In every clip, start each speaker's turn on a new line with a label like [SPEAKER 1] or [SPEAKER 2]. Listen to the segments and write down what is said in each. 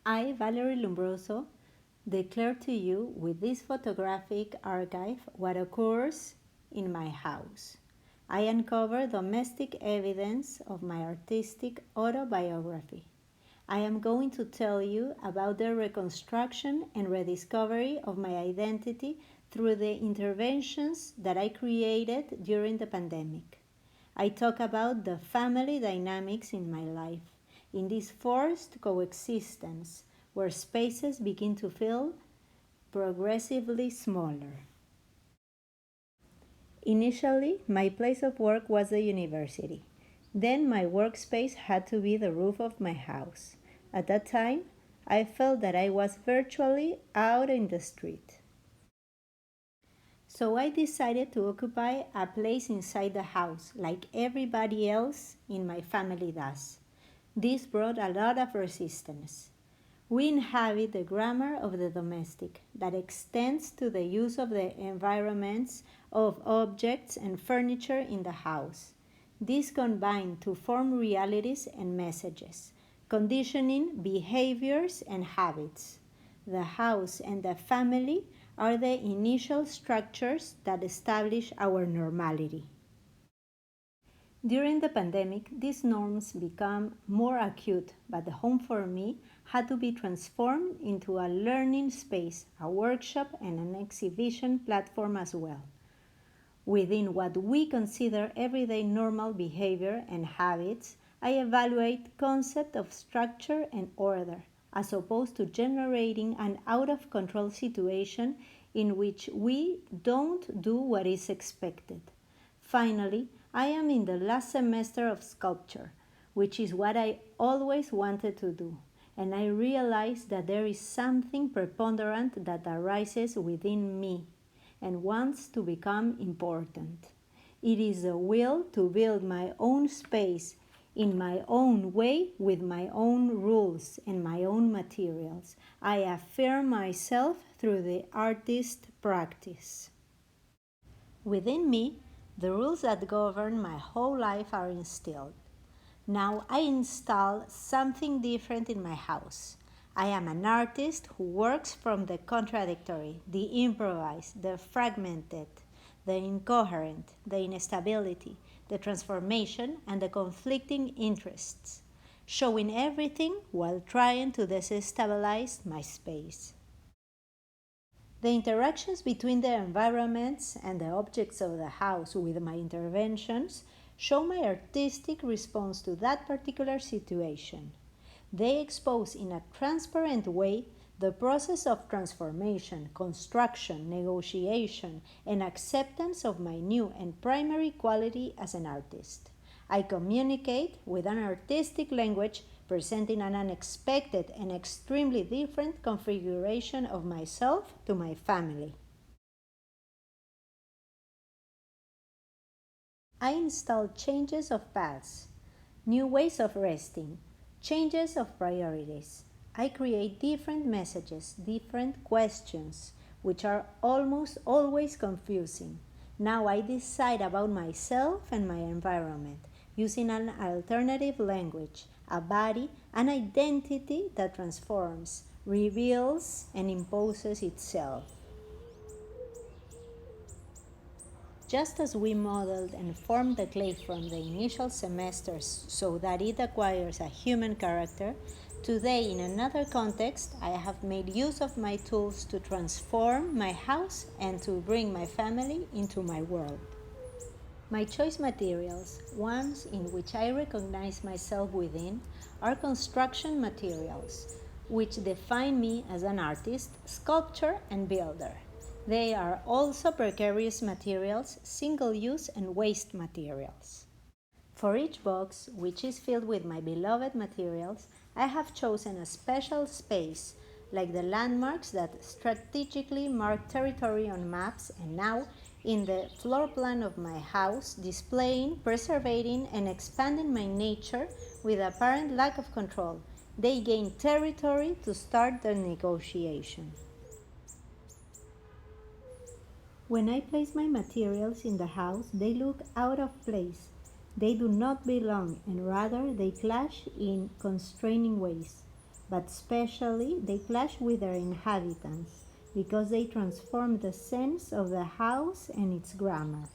[SPEAKER 1] I, Valerie Lombroso, declare to you with this photographic archive what occurs in my house. I uncover domestic evidence of my artistic autobiography. I am going to tell you about the reconstruction and rediscovery of my identity through the interventions that I created during the pandemic. I talk about the family dynamics in my life, in this forced coexistence where spaces begin to feel progressively smaller. Initially, my place of work was the university. Then my workspace had to be the roof of my house. At that time, I felt that I was virtually out in the street. So I decided to occupy a place inside the house, like everybody else in my family does. This brought a lot of resistance. We inhabit the grammar of the domestic that extends to the use of the environments of objects and furniture in the house. These combine to form realities and messages, conditioning behaviors and habits. The house and the family are the initial structures that establish our normality. During the pandemic, these norms become more acute, but the home for me had to be transformed into a learning space, a workshop, and an exhibition platform as well. Within what we consider everyday normal behavior and habits, I evaluate concept of structure and order, as opposed to generating an out-of-control situation in which we don't do what is expected. Finally, I am in the last semester of sculpture, which is what I always wanted to do, and I realize that there is something preponderant that arises within me and wants to become important. It is the will to build my own space in my own way with my own rules and my own materials. I affirm myself through the artist practice. Within me, the rules that govern my whole life are instilled. Now I install something different in my house. I am an artist who works from the contradictory, the improvised, the fragmented, the incoherent, the instability, the transformation, and the conflicting interests, showing everything while trying to destabilize my space. The interactions between the environments and the objects of the house with my interventions show my artistic response to that particular situation. They expose in a transparent way the process of transformation, construction, negotiation, and acceptance of my new and primary quality as an artist. I communicate with an artistic language presenting an unexpected and extremely different configuration of myself to my family. I install changes of paths, new ways of resting, changes of priorities. I create different messages, different questions, which are almost always confusing. Now I decide about myself and my environment using an alternative language, a body, an identity that transforms, reveals, and imposes itself. Just as we modeled and formed the clay from the initial semesters so that it acquires a human character, today in another context I have made use of my tools to transform my house and to bring my family into my world. My choice materials, ones in which I recognize myself within, are construction materials, which define me as an artist, sculptor, and builder. They are also precarious materials, single-use, and waste materials. For each box, which is filled with my beloved materials, I have chosen a special space, like the landmarks that strategically mark territory on maps, and now in the floor plan of my house, displaying, preserving, and expanding my nature with apparent lack of control. They gain territory to start the negotiation. When I place my materials in the house, they look out of place. They do not belong, and rather they clash in constraining ways. but especially they clash with their inhabitants because they transform the sense of the house and its grammar.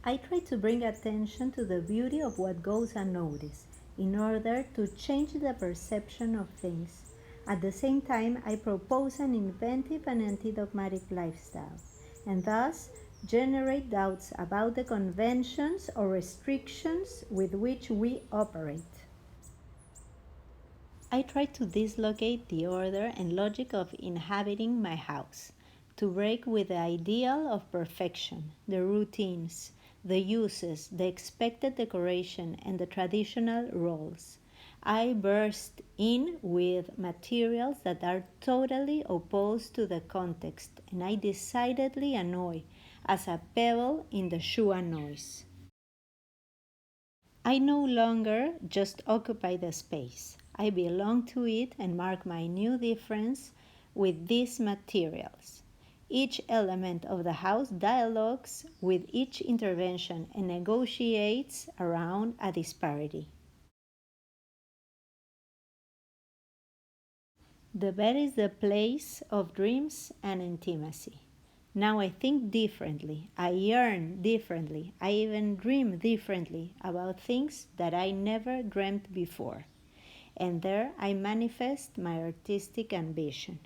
[SPEAKER 1] I try to bring attention to the beauty of what goes unnoticed in order to change the perception of things. At the same time, I propose an inventive and anti-dogmatic lifestyle, and thus generate doubts about the conventions or restrictions with which we operate. I try to dislocate the order and logic of inhabiting my house, to break with the ideal of perfection, the routines, the uses, the expected decoration, and the traditional roles. I burst in with materials that are totally opposed to the context, and I decidedly annoy as a pebble in the shoe annoys. I no longer just occupy the space. I belong to it and mark my new difference with these materials. Each element of the house dialogues with each intervention and negotiates around a disparity. The bed is the place of dreams and intimacy. Now I think differently, I yearn differently, I even dream differently about things that I never dreamt before. And there I manifest my artistic ambition.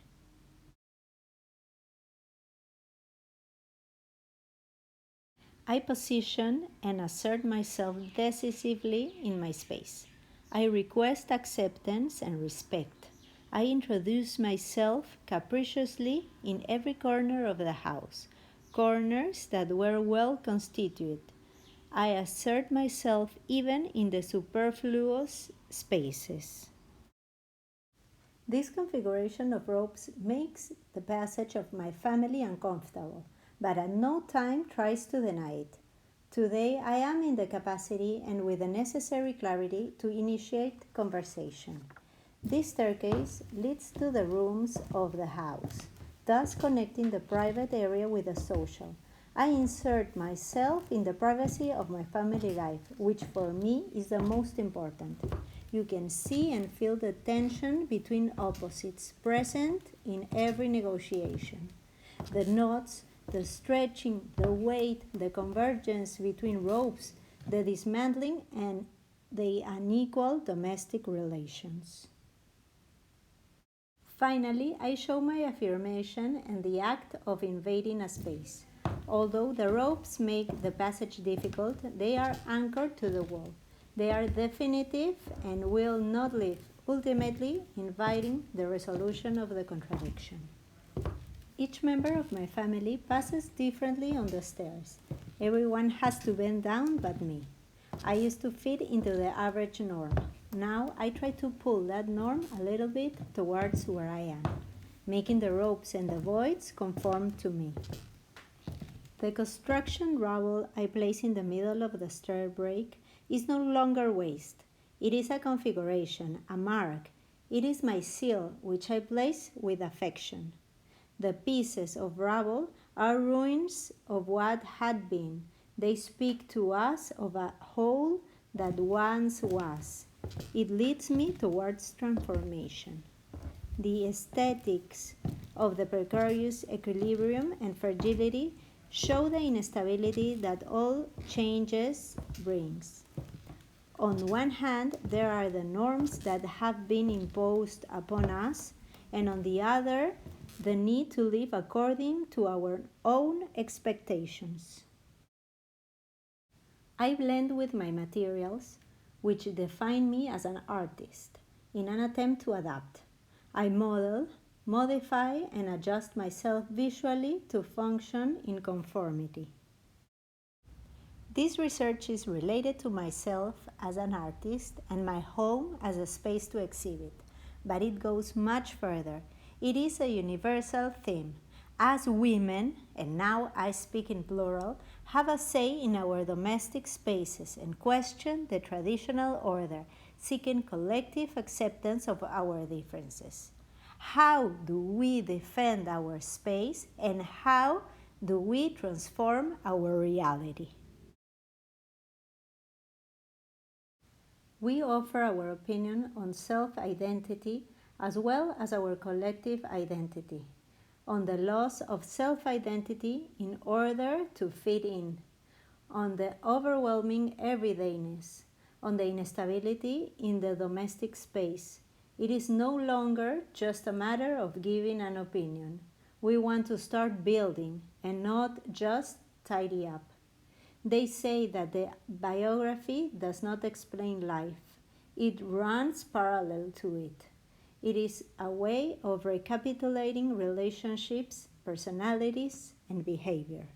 [SPEAKER 1] I position and assert myself decisively in my space. I request acceptance and respect. I introduce myself capriciously in every corner of the house, corners that were well constituted. I assert myself even in the superfluous spaces. This configuration of ropes makes the passage of my family uncomfortable, but at no time tries to deny it. Today I am in the capacity and with the necessary clarity to initiate conversation. This staircase leads to the rooms of the house, thus connecting the private area with the social. I insert myself in the privacy of my family life, which for me is the most important. You can see and feel the tension between opposites present in every negotiation. The knots, the stretching, the weight, the convergence between ropes, the dismantling, and the unequal domestic relations. Finally, I show my affirmation and the act of invading a space. Although the ropes make the passage difficult, they are anchored to the wall. They are definitive and will not leave, ultimately inviting the resolution of the contradiction. Each member of my family passes differently on the stairs. Everyone has to bend down but me. I used to fit into the average norm. Now I try to pull that norm a little bit towards where I am, making the ropes and the voids conform to me. The construction rubble I place in the middle of the stair break is no longer waste. It is a configuration, a mark. It is my seal, which I place with affection. The pieces of rubble are ruins of what had been. They speak to us of a whole that once was. It leads me towards transformation. The aesthetics of the precarious equilibrium and fragility show the instability that all changes brings. On one hand, there are the norms that have been imposed upon us, and on the other, the need to live according to our own expectations. I blend with my materials, which define me as an artist, in an attempt to adapt. I model, modify, and adjust myself visually to function in conformity. This research is related to myself as an artist and my home as a space to exhibit, but it goes much further. It is a universal theme. As women, and now I speak in plural, have a say in our domestic spaces and question the traditional order, seeking collective acceptance of our differences. How do we defend our space and how do we transform our reality? We offer our opinion on self-identity as well as our collective identity, on the loss of self-identity in order to fit in, on the overwhelming everydayness, on the instability in the domestic space. It is no longer just a matter of giving an opinion. We want to start building and not just tidy up. They say that the biography does not explain life, it runs parallel to it. It is a way of recapitulating relationships, personalities, and behavior.